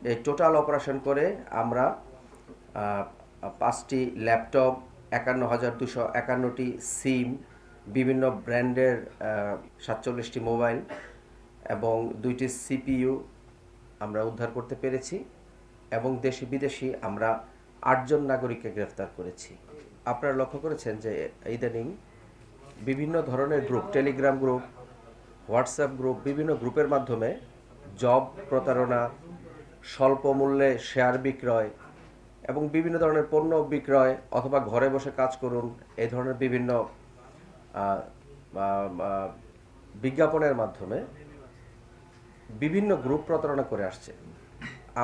এই total operation করে আমরা 5টি ল্যাপটপ, 51,251টি সিম, বিভিন্ন ব্র্যান্ডের 47টি মোবাইল এবং 2টি সিপিইউ আমরা উদ্ধার করতে পেরেছি এবং দেশি বিদেশি আমরা 8 জন নাগরিককে গ্রেফতার করেছি। আপনারা লক্ষ্য করেছেন যে ইদানিং বিভিন্ন ধরনের group, Telegram group, WhatsApp group, বিভিন্ন গ্রুপের মাধ্যমে জব প্রতারণা, স্বল্প মূল্যে শেয়ার বিক্রয় এবং বিভিন্ন ধরনের পণ্য বিক্রয় অথবা ঘরে বসে কাজ করুন, এই ধরনের বিভিন্ন বিজ্ঞাপনের মাধ্যমে বিভিন্ন গ্রুপ প্রতারণা করে আসছে।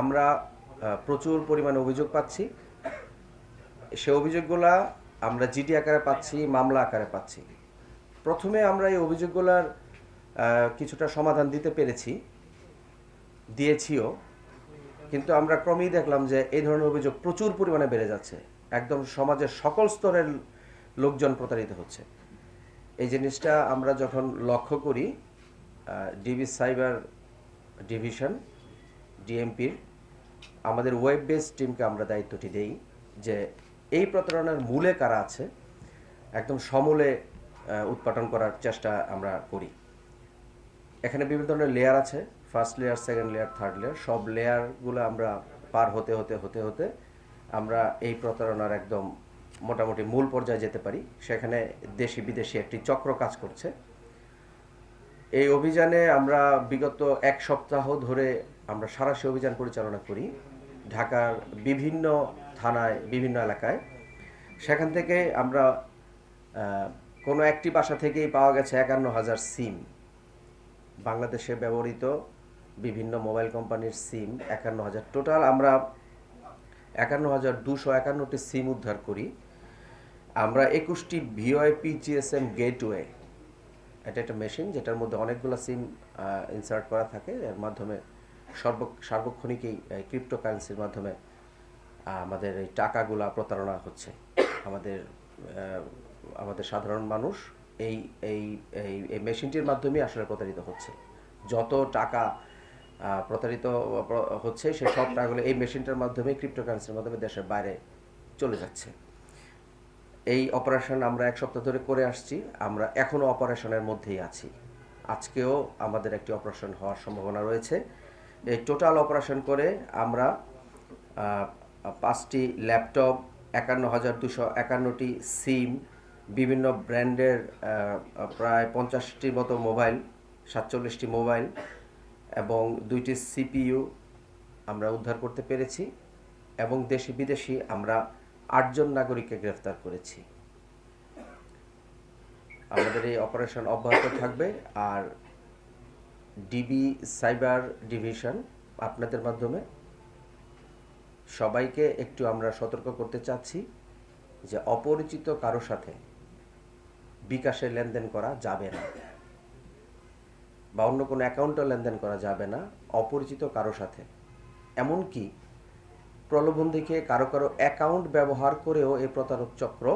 আমরা প্রচুর পরিমাণে অভিযোগ পাচ্ছি। সে অভিযোগগুলা আমরা জিডি আকারে পাচ্ছি, মামলা আকারে পাচ্ছি। প্রথমে আমরা এই অভিযোগগুলার কিছুটা সমাধান দিতে পেরেছি, দিয়েছিও, কিন্তু আমরা ক্রমেই দেখলাম যে এই ধরনের অভিযোগ প্রচুর পরিমাণে বেড়ে যাচ্ছে। একদম সমাজের সকল স্তরের লোকজন প্রতারিত হচ্ছে। এই জিনিসটা আমরা যখন লক্ষ্য করি, ডিবি সাইবার ডিভিশন, ডিএমপির আমাদের ওয়েব বেস টিমকে আমরা দায়িত্বটি দেই যে এই প্রতারণার মূলে কারা আছে একদম সমূলে উৎপাটন করার চেষ্টা আমরা করি। এখানে বিভিন্ন ধরনের লেয়ার আছে, first layer, second layer, third layer. সব লেয়ারগুলো আমরা পার হতে হতে আমরা এই প্রতারণার একদম মোটামুটি মূল পর্যায়ে যেতে পারি। সেখানে দেশি বিদেশি একটি চক্র কাজ করছে। এই অভিযানে আমরা বিগত 1 সপ্তাহ ধরে আমরা সাঁড়াশি অভিযান পরিচালনা করি ঢাকার বিভিন্ন থানায়, বিভিন্ন এলাকায়। সেখান থেকে আমরা কোনো একটি বাসা থেকেই পাওয়া গেছে 51,000 সিম। বাংলাদেশে ব্যবহৃত বিভিন্ন মোবাইল কোম্পানির সিম 51,000। টোটাল আমরা 51,251টি সিম উদ্ধার করি। আমরা 21টি ভিওআইপি জিএসএম গেটওয়ে, এটা একটা মেশিন যেটার মধ্যে অনেকগুলো সিম ইনসার্ট করা থাকে। এর মাধ্যমে সার্বক্ষণিকই ক্রিপ্টোকারেন্সির মাধ্যমে আমাদের এই টাকাগুলা প্রতারণা হচ্ছে। আমাদের সাধারণ মানুষ এই এই এই মেশিনটির মাধ্যমেই আসলে প্রতারিত হচ্ছে। যত টাকা প্রতারিত হচ্ছে সে সব টাকাগুলো এই মেশিনটার মাধ্যমে, ক্রিপ্টোকারেন্সির মাধ্যমে দেশের বাইরে চলে যাচ্ছে। এই অপারেশন আমরা 1 সপ্তাহ ধরে করে আসছি। আমরা এখনও অপারেশনের মধ্যেই আছি। আজকেও আমাদের একটি অপারেশন হওয়ার সম্ভাবনা রয়েছে। এই টোটাল অপারেশন করে আমরা 5টি ল্যাপটপ, 51,251টি সিম, বিভিন্ন ব্র্যান্ডের প্রায় 50টির মতো মোবাইল, 47টি মোবাইল এবং 2টি সিপিইউ আমরা উদ্ধার করতে পেরেছি এবং দেশি বিদেশি আমরা 8 জন নাগরিককে গ্রেফতার করেছি। আমাদের এই অপারেশন অব্যাহত থাকবে। আর ডিবি সাইবার ডিভিশন আপনাদের মাধ্যমে সবাইকে একটু আমরা সতর্ক করতে চাচ্ছি যে অপরিচিত কারো সাথে বিকাশে লেনদেন করা যাবে না বা অন্য কোনো অ্যাকাউন্টে লেনদেন করা যাবে না অপরিচিত কারো সাথে। এমনকি প্রলোভন দেখে কারো অ্যাকাউন্ট ব্যবহার করেও এই প্রতারক চক্র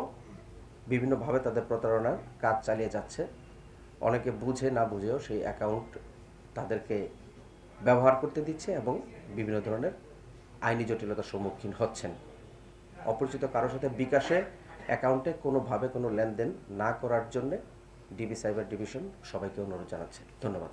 বিভিন্নভাবে তাদের প্রতারণার কাজ চালিয়ে যাচ্ছে। অনেকে বুঝে না বুঝেও সেই অ্যাকাউন্ট তাদেরকে ব্যবহার করতে দিচ্ছে এবং বিভিন্ন ধরনের আইনি জটিলতার সম্মুখীন হচ্ছেন। অপরিচিত কারোর সাথে বিকাশে অ্যাকাউন্টে কোনোভাবে কোনো লেনদেন না করার জন্য ডিবি সাইবার ডিভিশন সবাইকে অনুরোধ জানাচ্ছে। ধন্যবাদ।